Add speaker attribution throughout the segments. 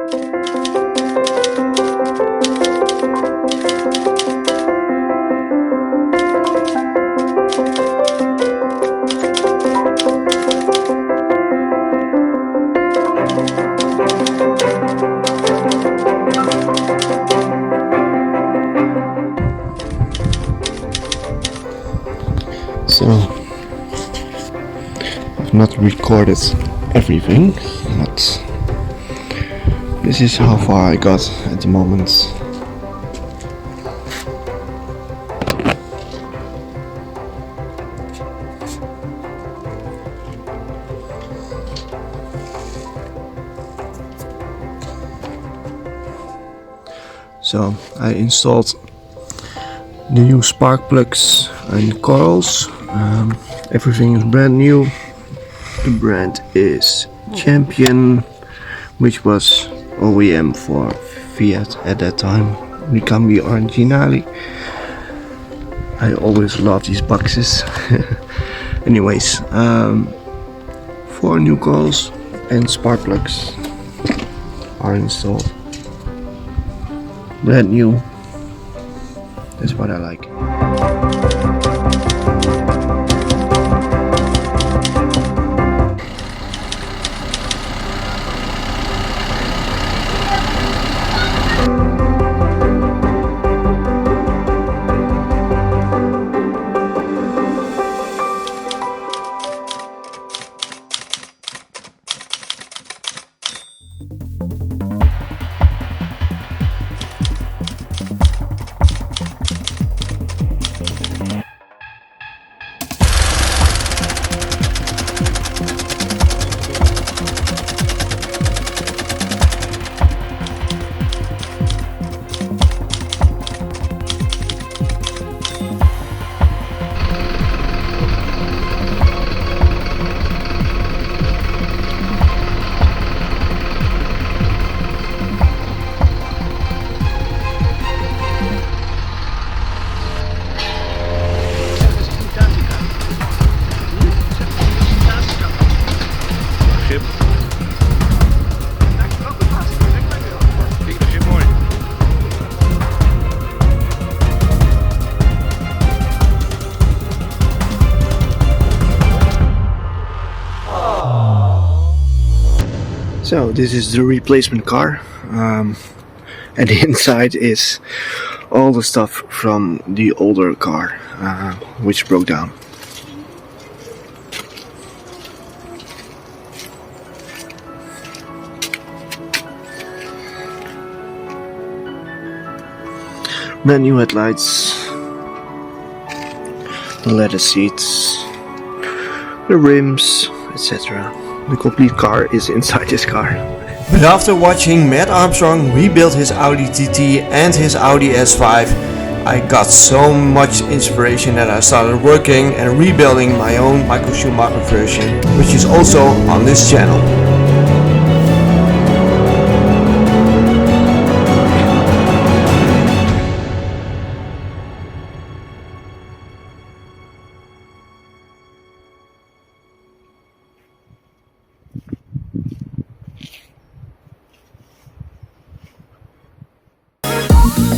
Speaker 1: So, I've not recorded everything, but this is how far I got at the moment. So, I installed the new spark plugs and coils. Everything is brand new. The brand is Champion, which was OEM for Fiat at that time. Ricambi Originali. I always love these boxes. Anyways, 4 new coils and spark plugs are installed. Brand new. That's what I like. So this is the replacement car, and the inside is all the stuff from the older car, which broke down. Brand new headlights, the leather seats, the rims, etc. The complete car is inside this car.
Speaker 2: But after watching Mat Armstrong rebuild his Audi TT and his Audi S5, I got so much inspiration that I started working and rebuilding my own Michael Schumacher version, which is also on this channel.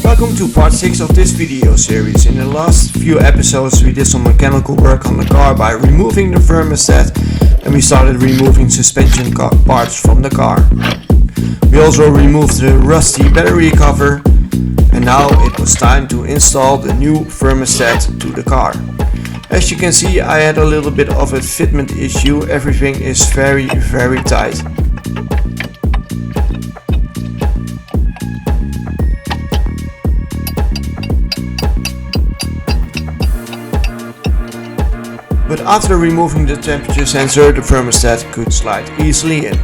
Speaker 2: Welcome to part 6 of this video series. In the last few episodes we did some mechanical work on the car by removing the thermostat, and we started removing suspension parts from the car. We also removed the rusty battery cover, and now it was time to install the new thermostat to the car. As you can see, I had a little bit of a fitment issue. Everything is very tight. But after removing the temperature sensor, the thermostat could slide easily in.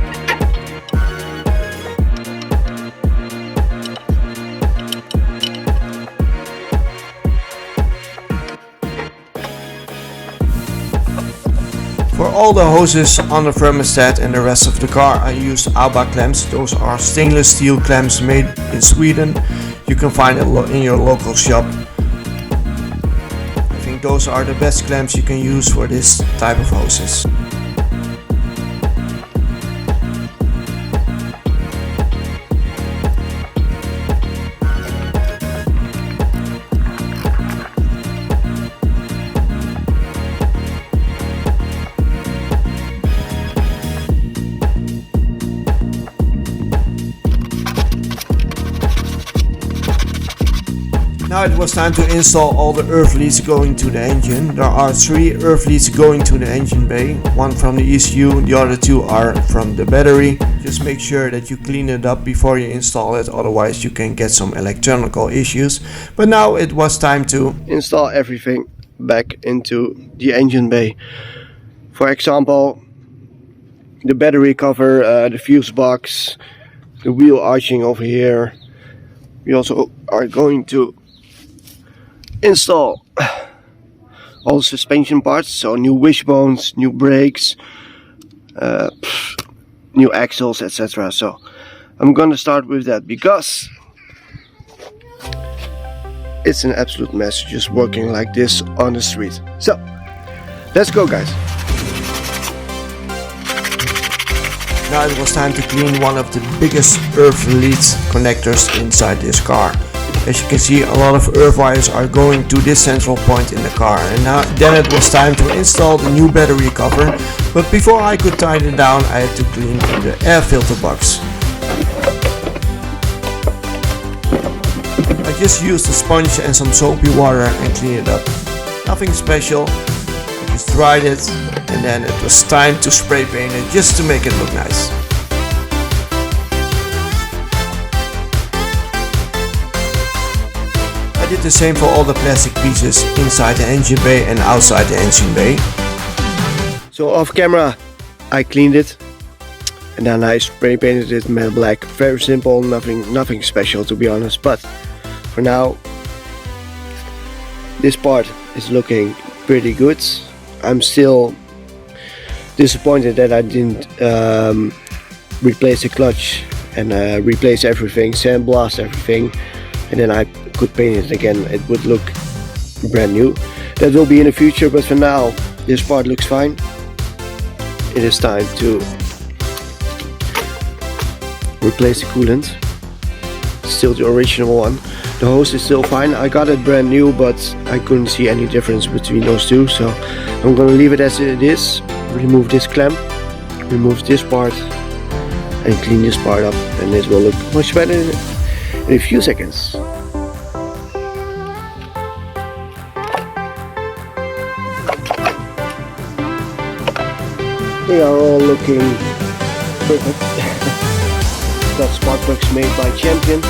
Speaker 2: For all the hoses on the thermostat and the rest of the car, I used ABBA clamps. Those are stainless steel clamps made in Sweden. You can find it in your local shop. Those are the best clamps you can use for this type of hoses. Now it was time to install all the earth leads going to the engine. There are 3 earth leads going to the engine bay, one from the ECU, the other 2 are from the battery. Just make sure that you clean it up before you install it, otherwise you can get some electronical issues. But now it was time to
Speaker 1: install everything back into the engine bay. For example, the battery cover, the fuse box, the wheel arching over here. We also are going to install all the suspension parts, so new wishbones, new brakes, new axles, etc. So I'm gonna start with that because it's an absolute mess just working like this on the street. So let's go, guys.
Speaker 2: Now it was time to clean one of the biggest earth lead connectors inside this car. As you can see, a lot of earth wires are going to this central point in the car. And then it was time to install the new battery cover. But before I could tighten it down, I had to clean the air filter box. I just used a sponge and some soapy water and cleaned it up. Nothing special, I just dried it and then it was time to spray paint it just to make it look nice. I did the same for all the plastic pieces inside the engine bay and outside the engine bay.
Speaker 1: So off camera I cleaned it and then I spray painted it matte black. Very simple, nothing special to be honest, but for now this part is looking pretty good. I'm still disappointed that I didn't replace the clutch and replace everything, sandblast everything, and then I could paint it again. It would look brand new. That will be in the future, but for now this part looks fine. It is time to replace the coolant. Still the original one. The hose is still fine. I got it brand new, but I couldn't see any difference between those two, so I'm gonna leave it as it is. Remove this clamp, remove this part and clean this part up, and it will look much better in a few seconds. They are all looking perfect. Got spark plugs made by Champion.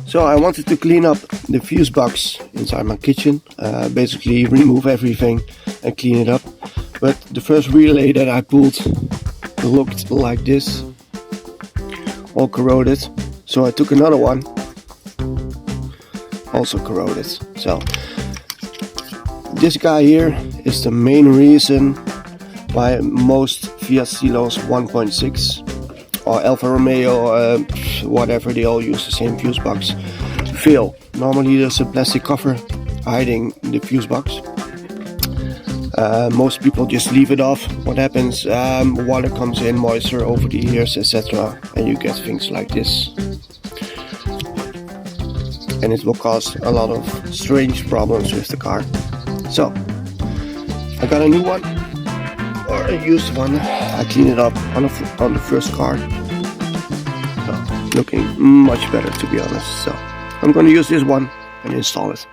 Speaker 1: So I wanted to clean up the fuse box inside my kitchen, basically remove everything and clean it up. But the first relay that I pulled looked like this, all corroded. So I took another one, also corroded. So this guy here is the main reason why most Fiat Stilos 1.6 or Alfa Romeo, whatever, they all use the same fuse box, fail. Normally there's a plastic cover hiding the fuse box. Most people just leave it off. What happens? Water comes in, moisture over the years, etc., and you get things like this. And it will cause a lot of strange problems with the car. So I got a new one, or a used one. I cleaned it up on the first car. So looking much better, to be honest. So I'm gonna use this one and install it.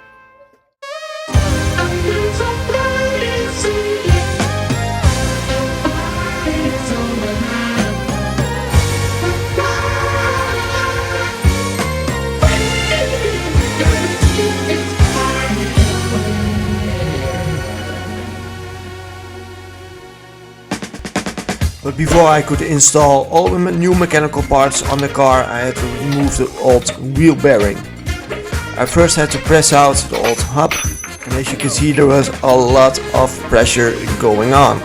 Speaker 2: But before I could install all the new mechanical parts on the car, I had to remove the old wheel bearing. I first had to press out the old hub, and as you can see there was a lot of pressure going on.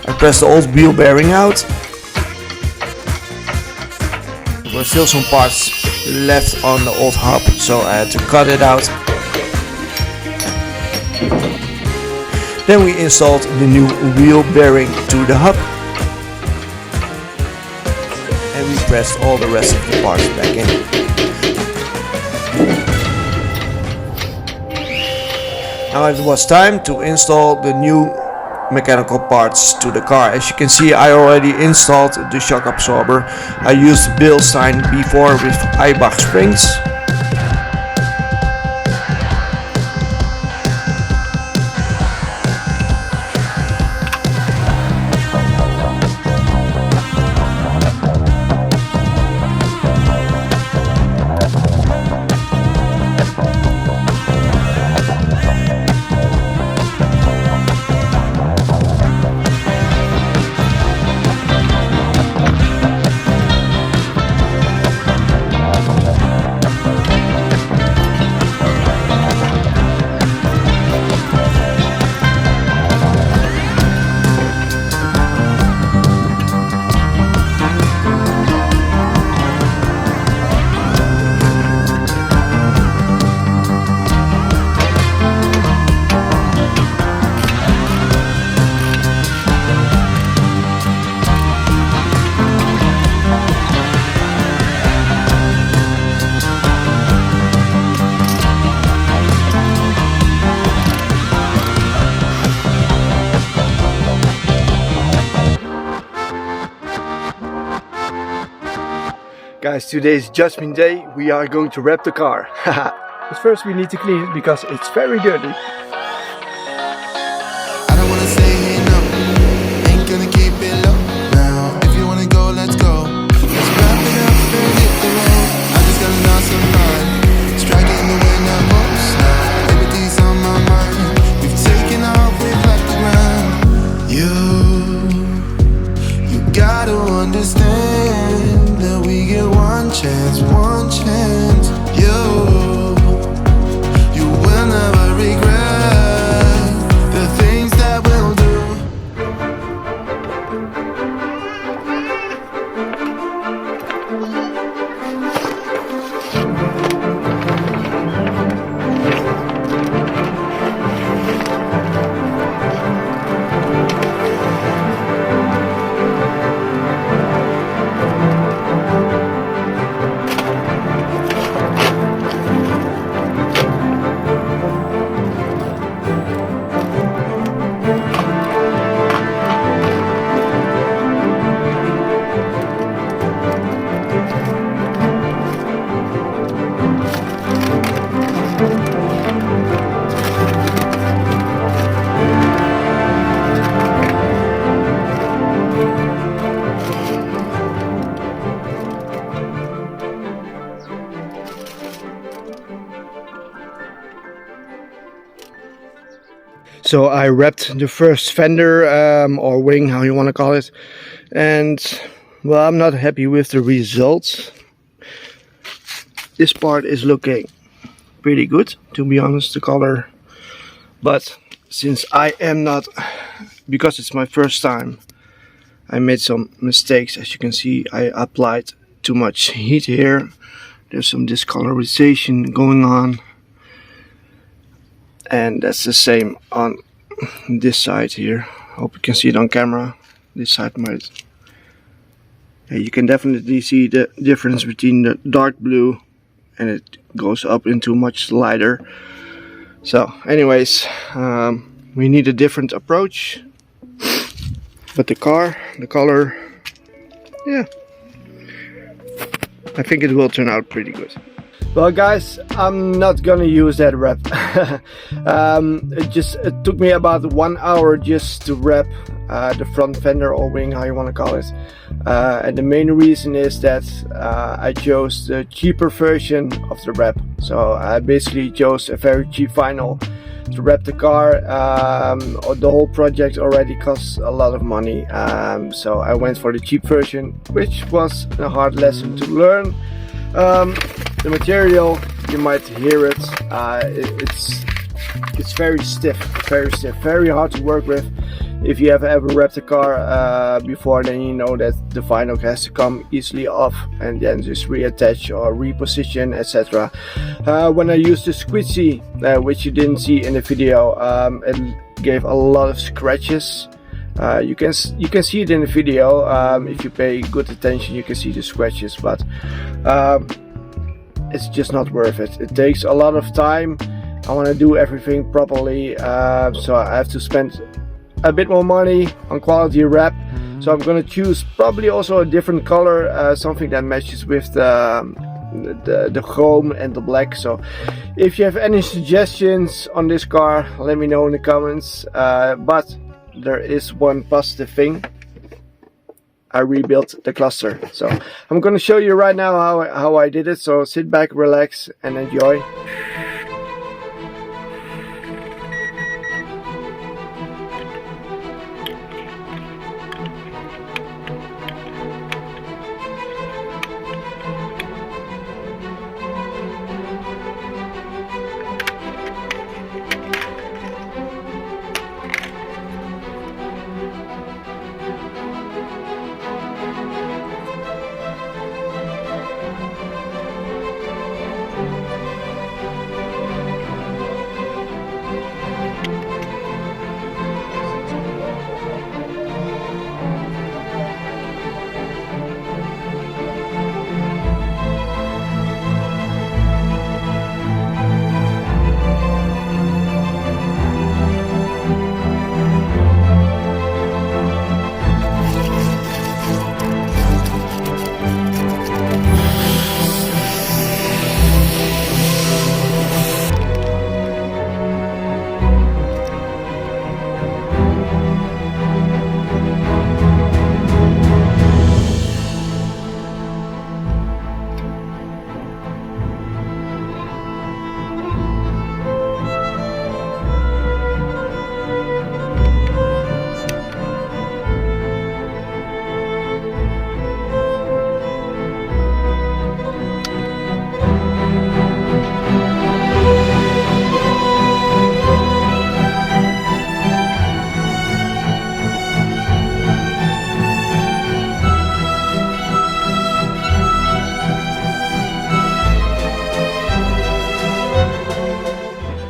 Speaker 2: I pressed the old wheel bearing out. There were still some parts left on the old hub, so I had to cut it out. Then we installed the new wheel bearing to the hub. And we pressed all the rest of the parts back in. Now it was time to install the new mechanical parts to the car. As you can see, I already installed the shock absorber. I used Bilstein before with Eibach springs.
Speaker 1: Guys, today is Judgment Day. We are going to wrap the car. But first we need to clean it because it's very dirty.
Speaker 3: I don't wanna stay here, no. Ain't gonna keep it low. Now, if you wanna go, let's go. Let's wrap it up and hit the road. I just got lost some mind. Striking the wind that moves now. Everything's on my mind. We've taken off, we've left the ground. You gotta understand that we get one chance, one chance. You will never regret the things that we'll do.
Speaker 1: So I wrapped the first fender or wing, how you want to call it, and well, I'm not happy with the results. This part is looking pretty good, to be honest, the color, but since I am not, because it's my first time, I made some mistakes. As you can see, I applied too much heat here. There's some discolorization going on. And that's the same on this side here. Hope you can see it on camera. This side might. Yeah, you can definitely see the difference between the dark blue and it goes up into much lighter. So anyways, we need a different approach. But the car, the color, yeah, I think it will turn out pretty good. Well guys, I'm not gonna use that wrap. It took me about 1 hour just to wrap the front fender or wing, how you want to call it. And the main reason is that I chose the cheaper version of the wrap. So I basically chose a very cheap vinyl to wrap the car. The whole project already costs a lot of money, so I went for the cheap version, which was a hard lesson to learn. The material, you might hear it, it's very stiff, very hard to work with. If you have ever wrapped a car before, then you know that the vinyl has to come easily off and then just reattach or reposition, etc. When I used the squeegee, which you didn't see in the video, it gave a lot of scratches. You can see it in the video. If you pay good attention, you can see the scratches, but it's just not worth it. It takes a lot of time. I want to do everything properly, so I have to spend a bit more money on quality wrap. So I'm gonna choose probably also a different color, something that matches with the chrome and the black. So if you have any suggestions on this car, let me know in the comments. But there is one positive thing: I rebuilt the cluster. So I'm gonna show you right now how I did it. So sit back, relax, and enjoy.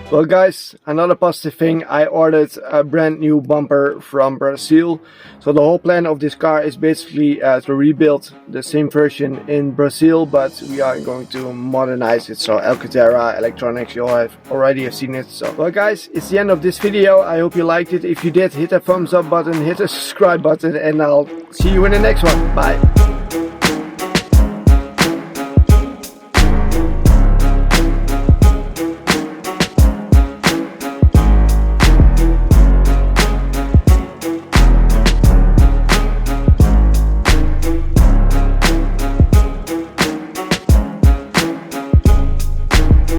Speaker 1: Well guys, another positive thing, I ordered a brand new bumper from Brazil. So the whole plan of this car is basically to rebuild the same version in Brazil, but we are going to modernize it. So Alcantara electronics, you all already have seen it. So well guys, it's the end of this video. I hope you liked it. If you did, hit that thumbs up button, hit the subscribe button, and I'll see you in the next one. Bye.